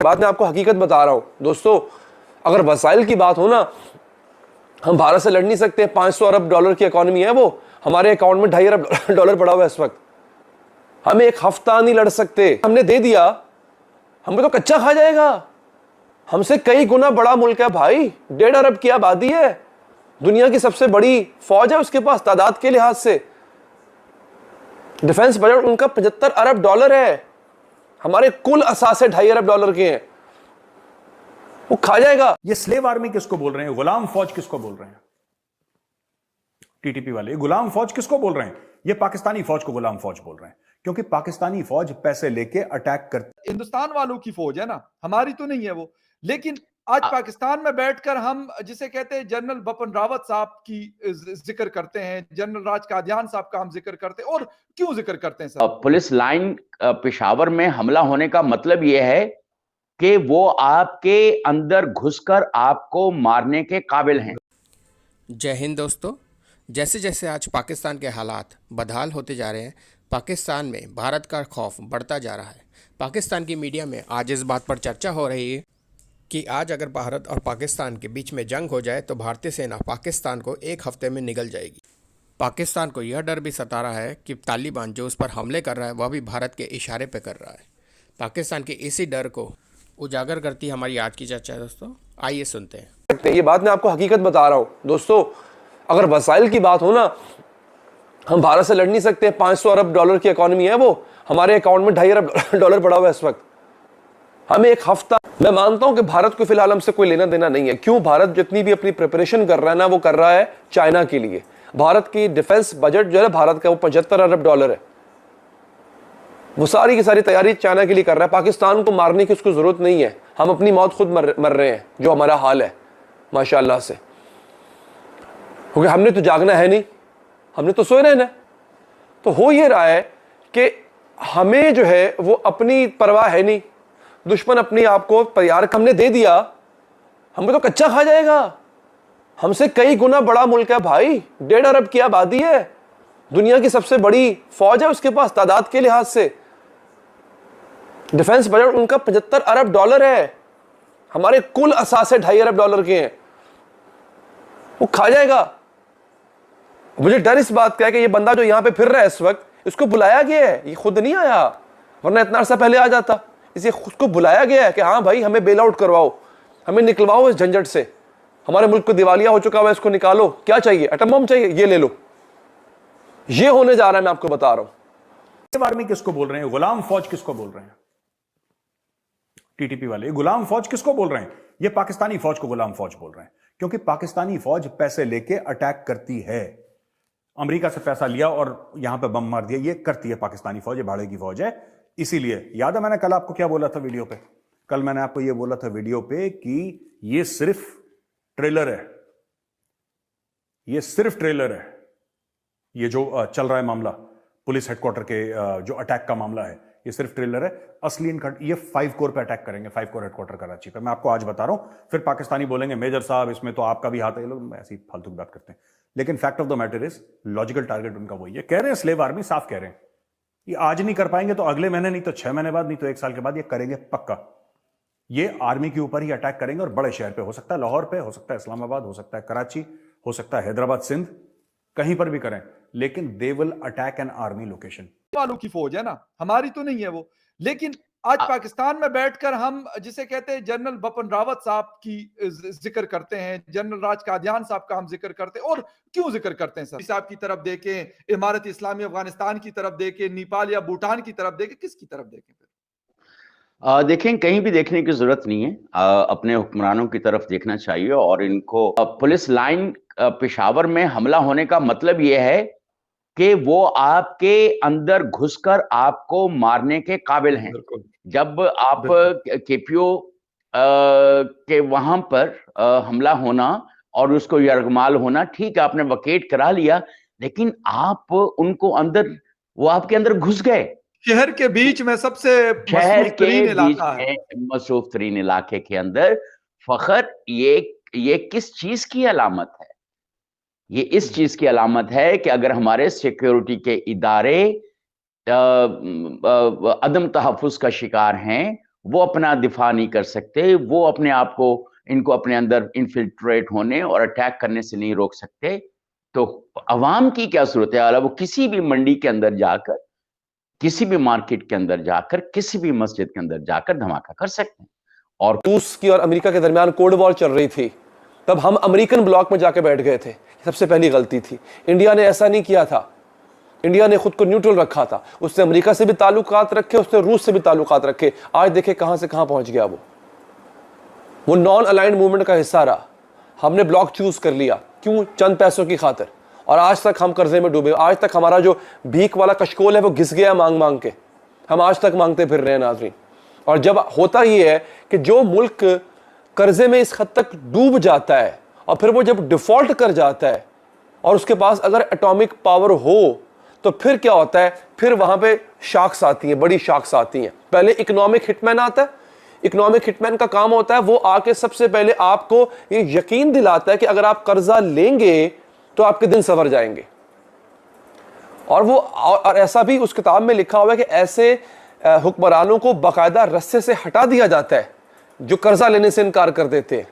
बात मैं आपको हकीकत बता रहा हूँ दोस्तों। अगर वसाइल की बात हो ना, हम भारत से लड़ नहीं सकते। 500 अरब डॉलर की इकॉनमी है वो, हमारे अकाउंट में 2.5 अरब डॉलर पड़ा हुआ है इस वक्त। हम एक हफ्ता नहीं लड़ सकते। हमने दे दिया, हमें तो कच्चा खा जाएगा। हमसे कई गुना बड़ा मुल्क है भाई, 1.5 अरब की आबादी है, दुनिया की सबसे बड़ी फौज है उसके पास तादाद के लिहाज से। डिफेंस बजट उनका 75 अरब डॉलर है, हमारे कुल असासे 2.5 अरब डॉलर के हैं। वो खा जाएगा। ये स्लेव आर्मी किसको बोल रहे हैं? गुलाम फौज किसको बोल रहे हैं? टीटीपी वाले गुलाम फौज किसको बोल रहे हैं? ये पाकिस्तानी फौज को गुलाम फौज बोल रहे हैं, क्योंकि पाकिस्तानी फौज पैसे लेके अटैक करती। हिंदुस्तान वालों की फौज है ना, हमारी तो नहीं है वो। लेकिन आज पाकिस्तान में बैठकर हम जिसे कहते हैं जनरल बिपिन रावत साहब की जिक्र करते हैं, जनरल राज कादियान साहब का हम जिक्र करते हैं। और क्यों जिक्र करते हैं सर? पुलिस लाइन पेशावर में हमला होने का मतलब यह है कि वो आपके अंदर घुसकर आपको मारने के काबिल हैं। जय हिंद दोस्तों। जैसे जैसे आज पाकिस्तान के हालात बदहाल होते जा रहे हैं, पाकिस्तान में भारत का खौफ बढ़ता जा रहा है। पाकिस्तान की मीडिया में आज इस बात पर चर्चा हो रही है कि आज अगर भारत और पाकिस्तान के बीच में जंग हो जाए तो भारतीय सेना पाकिस्तान को एक हफ्ते में निगल जाएगी। पाकिस्तान को यह डर भी सता रहा है कि तालिबान जो उस पर हमले कर रहा है वह भी भारत के इशारे पर कर रहा है। पाकिस्तान के इसी डर को उजागर करती है हमारी आज की चर्चा दोस्तों। आइए सुनते हैं। ये बात मैं आपको हकीकत बता रहा हूँ दोस्तों। अगर वसाइल की बात हो ना, हम भारत से लड़ नहीं सकते। 500 अरब डॉलर की इकॉनमी है वो, हमारे अकाउंट में 2.5 अरब डॉलर पड़ा हुआ है इस वक्त। हमें एक हफ्ता, मैं मानता हूं कि भारत को फिलहाल हमसे कोई लेना देना नहीं है। क्यों? भारत जितनी भी अपनी प्रिपरेशन कर रहा है ना, वो कर रहा है चाइना के लिए। भारत की डिफेंस बजट जो है भारत का, वो 75 अरब डॉलर है। वो सारी की सारी तैयारी चाइना के लिए कर रहा है। पाकिस्तान को मारने की उसको जरूरत नहीं है। हम अपनी मौत खुद मर रहे हैं, जो हमारा हाल है माशाअल्लाह से। क्योंकि हमने तो जागना है नहीं, हमने तो सोए रहना है। तो हो ये रहा है कि हमें जो है वो अपनी परवाह है नहीं। दुश्मन अपने आप को तैयार, हमने दे दिया, हमें तो कच्चा खा जाएगा। हमसे कई गुना बड़ा मुल्क है भाई, 1.5 अरब की आबादी है, दुनिया की सबसे बड़ी फौज है उसके पास तादाद के लिहाज से। डिफेंस बजट उनका 75 अरब डॉलर है, हमारे कुल असासे 2.5 अरब डॉलर के हैं। वो खा जाएगा। मुझे डर इस बात का है कि ये बंदा जो यहां पे फिर रहा है इस वक्त, इसको बुलाया गया है, ये खुद नहीं आया, वरना इतना अरसा पहले आ जाता। इसे खुद को बुलाया गया है कि हाँ भाई हमें बेल आउट करवाओ, हमें निकलवाओ इस झंझट से। हमारे मुल्क को दिवालिया हो चुका हुआ है, इसको निकालो। क्या चाहिए? एटम बम चाहिए, ये ले लो। ये होने जा रहा है, मैं आपको बता रहा हूं। आर्मी किसको बोल रहे हैं? गुलाम फौज किसको बोल रहे हैं? टीटीपी वाले गुलाम फौज किसको बोल रहे हैं? ये पाकिस्तानी फौज को गुलाम फौज बोल रहे हैं, क्योंकि पाकिस्तानी फौज पैसे लेके अटैक करती है। अमेरिका से पैसा लिया और यहां पे बम मार दिया, ये करती है पाकिस्तानी फौज, ये भाड़े की फौज है। इसीलिए याद है मैंने कल आपको क्या बोला था वीडियो पे? कल मैंने आपको ये बोला था वीडियो पे कि ये सिर्फ ट्रेलर है, ये सिर्फ ट्रेलर है। ये जो चल रहा है मामला पुलिस हेडक्वार्टर के, जो अटैक का मामला है, ये सिर्फ ट्रेलर है। असली इनका ये 5 कोर पे अटैक करेंगे, 5 कोर हेडक्वार्टर कराची पे। मैं आपको आज बता रहा हूं, फिर पाकिस्तानी बोलेंगे मेजर साहब इसमें तो आपका भी हाथ है। ये लोग ऐसी फालतू की बात करते हैं, लेकिन fact of the matter is logical target उनका वही है। कह रहे हैं स्लेव आर्मी, साफ कह रहे हैं ये आज नहीं कर पाएंगे तो अगले महीने, नहीं तो 6 महीने बाद, नहीं तो 1 साल के बाद ये करेंगे पक्का। ये आर्मी के ऊपर ही अटैक करेंगे और बड़े शहर पे, हो सकता है लाहौर पे, हो सकता है इस्लामाबाद, हो सकता है कराची, हो सकता है हैदराबाद, सिंध, कहीं पर भी करें, लेकिन they will attack an army location. वालों की फौज है ना, हमारी तो नहीं है वो। लेकिन आज पाकिस्तान में बैठकर हम जिसे कहते हैं जनरल बिपिन रावत साहब की जिक्र करते हैं, जनरल राज कादियान साहब का हम जिक्र करते हैं। और क्यों जिक्र करते हैं सर? साहब की तरफ देखें, इमारत इस्लामी अफगानिस्तान की तरफ देखें, नेपाल या भूटान की तरफ देखें, किसकी तरफ देखें फिर? देखें, कहीं भी देखने की जरूरत नहीं है। अपने हुक्मरानों की तरफ देखना चाहिए। और इनको पुलिस लाइन पेशावर में हमला होने का मतलब यह है कि वो आपके अंदर घुसकर आपको मारने के काबिल हैं। जब आप केपीओ के वहां पर हमला होना और उसको यरगमाल होना, ठीक है, आपने वकेट करा लिया, लेकिन आप उनको अंदर, वो आपके अंदर घुस गए। शहर के बीच में सबसे शहर के बीच इलाका है, मसरूफ तरीन इलाके के अंदर फखर, ये किस चीज की अलामत है? ये इस चीज की अलामत है कि अगर हमारे सिक्योरिटी के इदारे अदम तहफ़्फ़ुज़ का शिकार हैं वो अपना दिफा नहीं कर सकते, वो अपने आप को, इनको अपने अंदर इन्फिल्ट्रेट होने और अटैक करने से नहीं रोक सकते। तो अवाम की क्या सूरत है, वो किसी भी मंडी के अंदर जाकर, किसी भी मार्केट के अंदर जाकर, किसी भी मस्जिद के अंदर जाकर धमाका कर सकते हैं। और रूस की और अमेरिका के दरमियान कोल्ड वॉर चल रही थी, तब हम अमेरिकन ब्लॉक में जाके बैठ गए थे। सबसे पहली गलती थी। इंडिया ने ऐसा नहीं किया था। इंडिया ने खुद को न्यूट्रल रखा था। उसने अमेरिका से भी ताल्लुकात रखे, उसने रूस से भी ताल्लुकात रखे। आज देखे कहां से कहां पहुंच गया वो नॉन अलाइंड मूवमेंट का हिस्सा रहा। हमने ब्लॉक चूज कर लिया, क्यों? चंद पैसों की खातिर। और आज तक हम कर्जे में डूबे। आज तक हमारा जो भीख वाला कशकोल है वो घिस गया मांग मांग के। हम आज तक मांगते फिर रहे हैं नाज़रीन। और जब होता ही है कि जो मुल्क कर्जे में इस हद तक डूब जाता है और फिर वो जब डिफॉल्ट कर जाता है और उसके पास अगर एटॉमिक पावर हो तो फिर क्या होता है? फिर वहां पे शाक्स आती हैं, बड़ी शाक्स आती हैं। पहले इकोनॉमिक हिटमैन आता है। इकोनॉमिक हिटमैन का काम होता है वो आके सबसे पहले आपको ये यकीन दिलाता है कि अगर आप कर्जा लेंगे तो आपके दिन संवर जाएंगे। और ऐसा भी उस किताब में लिखा हुआ है कि ऐसे हुक्मरानों को बाकायदा रस्से से हटा दिया जाता है जो कर्जा लेने से इनकार कर देते हैं।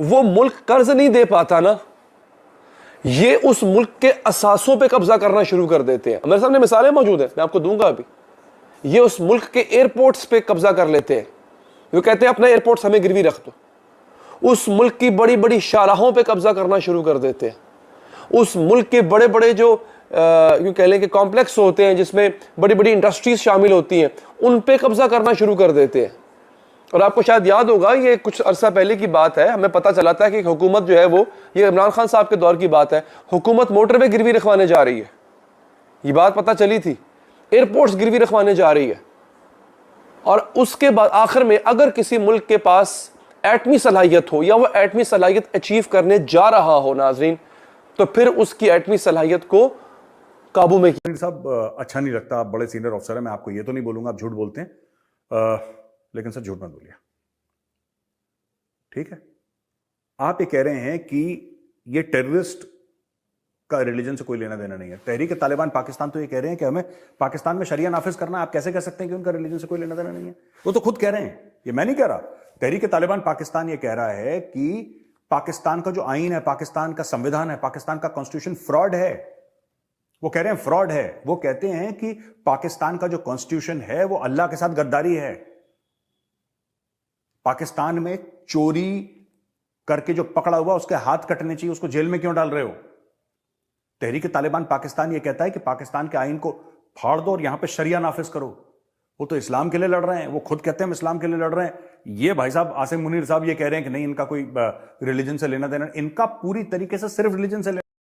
वो मुल्क कर्ज नहीं दे पाता ना, ये उस मुल्क के असासों पे कब्जा करना शुरू कर देते हैं। मेरे सामने मिसालें मौजूद हैं, मैं आपको दूंगा अभी। ये उस मुल्क के एयरपोर्ट्स पे कब्जा कर लेते हैं। वो कहते हैं अपना एयरपोर्ट्स हमें गिरवी रख दो। उस मुल्क की बड़ी बड़ी शाहराहों पे कब्जा करना शुरू कर देते हैं। उस मुल्क के बड़े बड़े जो यूं कह लें कि कॉम्प्लेक्स होते हैं जिसमें बड़ी बड़ी इंडस्ट्रीज शामिल होती हैं, उन पे कब्जा करना शुरू कर देते हैं। और आपको शायद याद होगा, ये कुछ अरसा पहले की बात है, हमें पता चला था कि हुकूमत जो है वो, ये इमरान खान साहब के दौर की बात है, हुकूमत मोटरवे गिरवी रखवाने जा रही है। ये बात पता चली थी। एयरपोर्ट्स गिरवी रखवाने जा रही है। और उसके बाद आखिर में अगर किसी मुल्क के पास एटमी सलाहियत हो या वो एटमी सलाहियत अचीव करने जा रहा हो नाजरीन, तो फिर उसकी एटमी सलाहियत को काबू में साहब अच्छा नहीं लगता, आप बड़े सीनियर ऑफिसर हैं, मैं आपको ये तो नहीं बोलूंगा आप झूठ बोलते हैं, लेकिन सर झूठ मत बोलिए, ठीक है? आप ये कह रहे हैं कि ये टेररिस्ट का रिलीजन से कोई लेना देना नहीं है। तहरीक तालिबान पाकिस्तान तो ये कह रहे हैं कि हमें पाकिस्तान में शरिया नाफिज करना है। आप कैसे कह सकते हैं कि उनका रिलीजन से कोई लेना देना नहीं है? वो तो खुद कह रहे हैं, ये मैं नहीं कह रहा। तहरीक तालिबान पाकिस्तान ये कह रहा है कि पाकिस्तान का जो आईन है, पाकिस्तान का संविधान है, पाकिस्तान का कॉन्स्टिट्यूशन फ्रॉड है। वो कह रहे हैं फ्रॉड है। वो कहते हैं कि पाकिस्तान का जो कॉन्स्टिट्यूशन है वो अल्लाह के साथ गद्दारी है। पाकिस्तान में चोरी करके जो पकड़ा हुआ उसके हाथ कटने चाहिए, उसको जेल में क्यों डाल रहे हो? तहरीक तालिबान पाकिस्तान ये कहता है कि पाकिस्तान के आईन को फाड़ दो और यहां पे शरिया नाफिज करो। वो तो इस्लाम के लिए लड़ रहे हैं, वो खुद कहते हैं हम इस्लाम के लिए लड़ रहे हैं। ये भाई साहब आसिम मुनीर साहब ये कह रहे हैं कि नहीं, इनका कोई रिलीजन से लेना देना, इनका पूरी तरीके से सिर्फ रिलीजन से